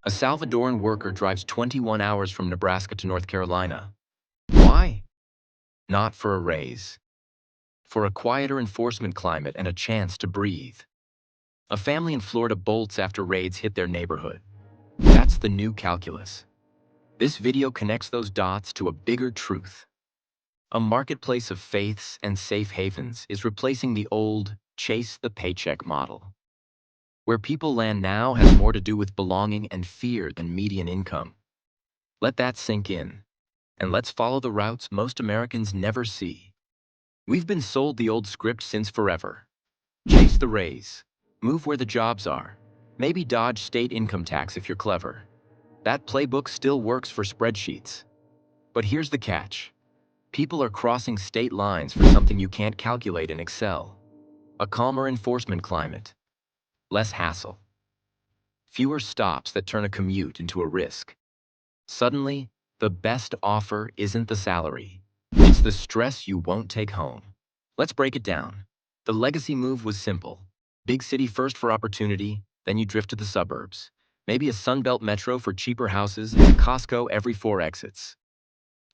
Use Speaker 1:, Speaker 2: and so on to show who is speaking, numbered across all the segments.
Speaker 1: A Salvadoran worker drives 21 hours from Nebraska to North Carolina. Why? Not for a raise. For a quieter enforcement climate and a chance to breathe. A family in Florida bolts after raids hit their neighborhood. That's the new calculus. This video connects those dots to a bigger truth. A marketplace of faiths and safe havens is replacing the old chase the paycheck model. Where people land now has more to do with belonging and fear than median income. Let that sink in, and let's follow the routes most Americans never see. We've been sold the old script since forever. Chase the raise, move where the jobs are, maybe dodge state income tax if you're clever. That playbook still works for spreadsheets. But here's the catch. People are crossing state lines for something you can't calculate in Excel. A calmer enforcement climate, less hassle, fewer stops that turn a commute into a risk. Suddenly, the best offer isn't the salary. It's the stress you won't take home. Let's break it down. The legacy move was simple. Big city first for opportunity, then you drift to the suburbs. Maybe a Sunbelt metro for cheaper houses and a Costco every 4 exits.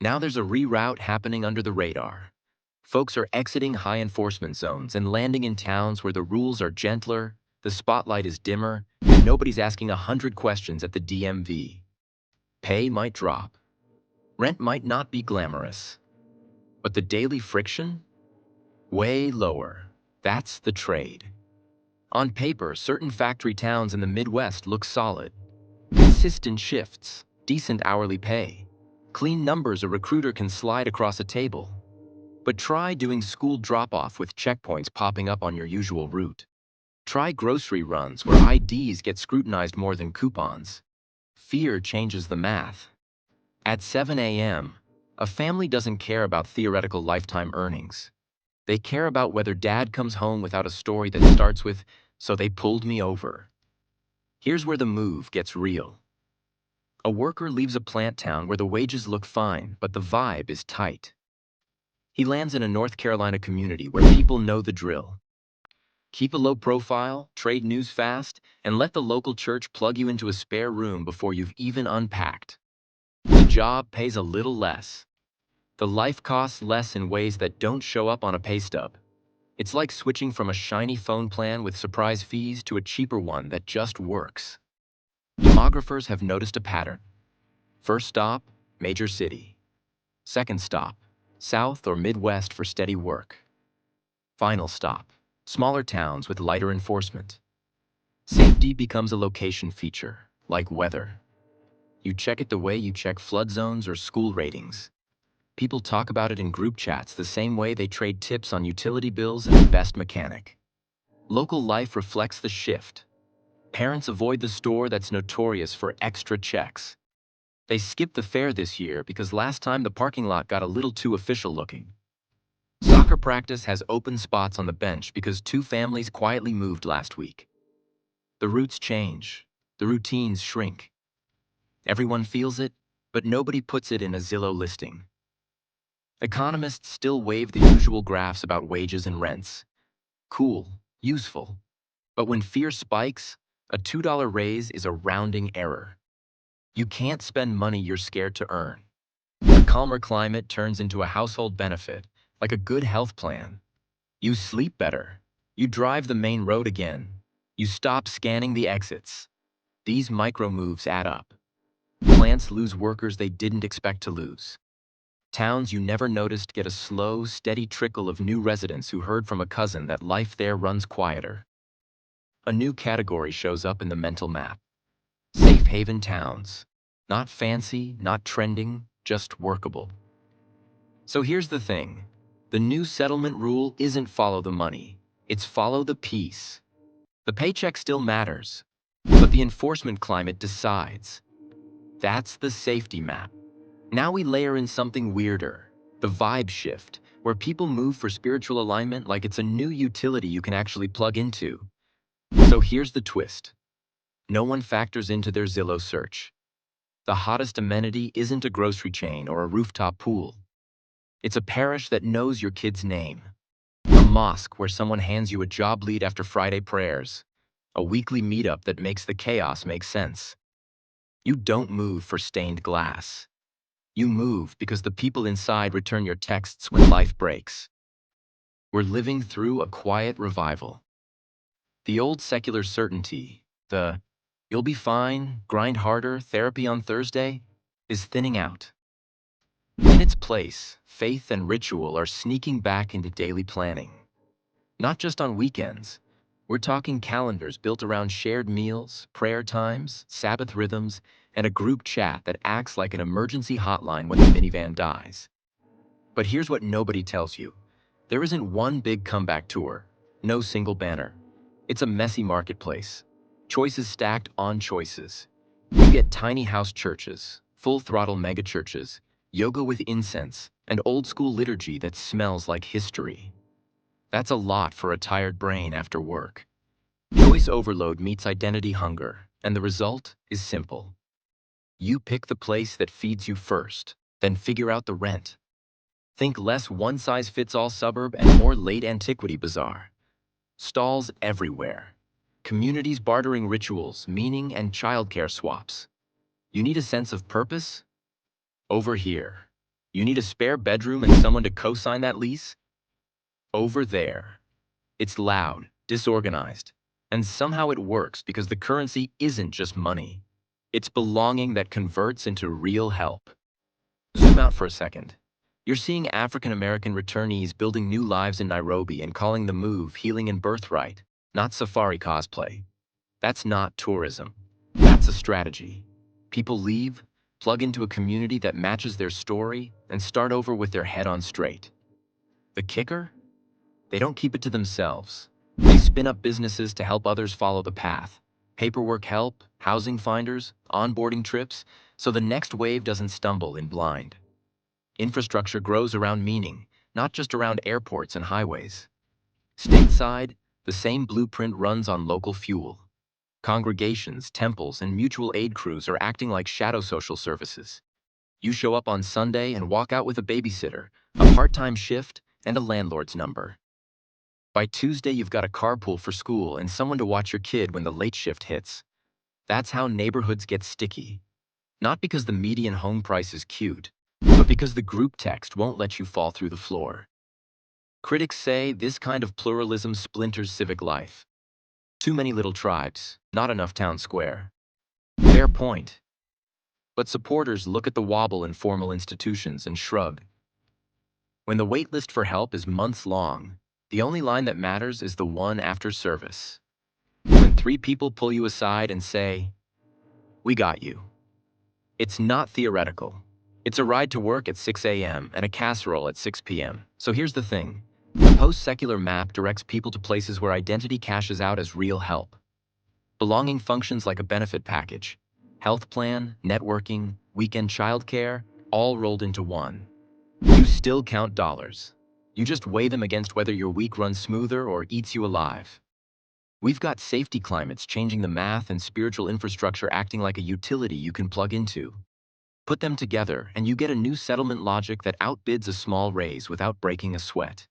Speaker 1: Now there's a reroute happening under the radar. Folks are exiting high enforcement zones and landing in towns where the rules are gentler, the spotlight is dimmer, and nobody's asking 100 questions at the DMV. Pay might drop. Rent might not be glamorous. But the daily friction? Way lower. That's the trade. On paper, certain factory towns in the Midwest look solid. Consistent shifts, decent hourly pay, clean numbers a recruiter can slide across a table. But try doing school drop-off with checkpoints popping up on your usual route. Try grocery runs where IDs get scrutinized more than coupons. Fear changes the math. At 7 a.m., a family doesn't care about theoretical lifetime earnings. They care about whether dad comes home without a story that starts with, "So they pulled me over." Here's where the move gets real. A worker leaves a plant town where the wages look fine, but the vibe is tight. He lands in a North Carolina community where people know the drill. Keep a low profile, trade news fast, and let the local church plug you into a spare room before you've even unpacked. The job pays a little less. The life costs less in ways that don't show up on a pay stub. It's like switching from a shiny phone plan with surprise fees to a cheaper one that just works. Demographers have noticed a pattern. First stop, major city. Second stop, South or Midwest for steady work. Final stop, smaller towns with lighter enforcement. Safety becomes a location feature, like weather. You check it the way you check flood zones or school ratings. People talk about it in group chats the same way they trade tips on utility bills and the best mechanic. Local life reflects the shift. Parents avoid the store that's notorious for extra checks. They skipped the fair this year because last time the parking lot got a little too official looking. Soccer practice has open spots on the bench because 2 families quietly moved last week. The routes change. The routines shrink. Everyone feels it, but nobody puts it in a Zillow listing. Economists still wave the usual graphs about wages and rents. Cool, useful. But when fear spikes, a $2 raise is a rounding error. You can't spend money you're scared to earn. A calmer climate turns into a household benefit, like a good health plan. You sleep better. You drive the main road again. You stop scanning the exits. These micro moves add up. Plants lose workers they didn't expect to lose. Towns you never noticed get a slow, steady trickle of new residents who heard from a cousin that life there runs quieter. A new category shows up in the mental map. Safe haven towns. Not fancy, not trending, just workable. So here's the thing. The new settlement rule isn't follow the money. It's follow the peace. The paycheck still matters, but the enforcement climate decides. That's the safety map. Now we layer in something weirder, the vibe shift, where people move for spiritual alignment like it's a new utility you can actually plug into. So here's the twist. No one factors into their Zillow search. The hottest amenity isn't a grocery chain or a rooftop pool. It's a parish that knows your kid's name. A mosque where someone hands you a job lead after Friday prayers. A weekly meetup that makes the chaos make sense. You don't move for stained glass. You move because the people inside return your texts when life breaks. We're living through a quiet revival. The old secular certainty, the "you'll be fine, grind harder, therapy on Thursday," is thinning out. In its place, faith and ritual are sneaking back into daily planning. Not just on weekends. We're talking calendars built around shared meals, prayer times, Sabbath rhythms, and a group chat that acts like an emergency hotline when the minivan dies. But here's what nobody tells you. There isn't one big comeback tour, no single banner. It's a messy marketplace. Choices stacked on choices. You get tiny house churches, full-throttle megachurches, yoga with incense, and old-school liturgy that smells like history. That's a lot for a tired brain after work. Choice overload meets identity hunger, and the result is simple. You pick the place that feeds you first, then figure out the rent. Think less one-size-fits-all suburb and more late antiquity bazaar. Stalls everywhere. Communities bartering rituals, meaning, and childcare swaps. You need a sense of purpose? Over here. You need a spare bedroom and someone to co-sign that lease? Over there. It's loud, disorganized, and somehow it works because the currency isn't just money. It's belonging that converts into real help. Zoom out for a second. You're seeing African American returnees building new lives in Nairobi and calling the move healing and birthright, not safari cosplay. That's not tourism. That's a strategy. People leave, plug into a community that matches their story, and start over with their head on straight. The kicker? They don't keep it to themselves. They spin up businesses to help others follow the path. Paperwork help, housing finders, onboarding trips, so the next wave doesn't stumble in blind. Infrastructure grows around meaning, not just around airports and highways. Stateside, the same blueprint runs on local fuel. Congregations, temples, and mutual aid crews are acting like shadow social services. You show up on Sunday and walk out with a babysitter, a part-time shift, and a landlord's number. By Tuesday, you've got a carpool for school and someone to watch your kid when the late shift hits. That's how neighborhoods get sticky. Not because the median home price is cute, but because the group text won't let you fall through the floor. Critics say this kind of pluralism splinters civic life. Too many little tribes, not enough town square. Fair point. But supporters look at the wobble in formal institutions and shrug. When the wait list for help is months long, the only line that matters is the one after service. When three people pull you aside and say, "We got you." It's not theoretical. It's a ride to work at 6 a.m. and a casserole at 6 p.m. So here's the thing. The post-secular map directs people to places where identity cashes out as real help. Belonging functions like a benefit package. Health plan, networking, weekend childcare, all rolled into one. You still count dollars. You just weigh them against whether your week runs smoother or eats you alive. We've got safety climates changing the math and spiritual infrastructure acting like a utility you can plug into. Put them together and you get a new settlement logic that outbids a small raise without breaking a sweat.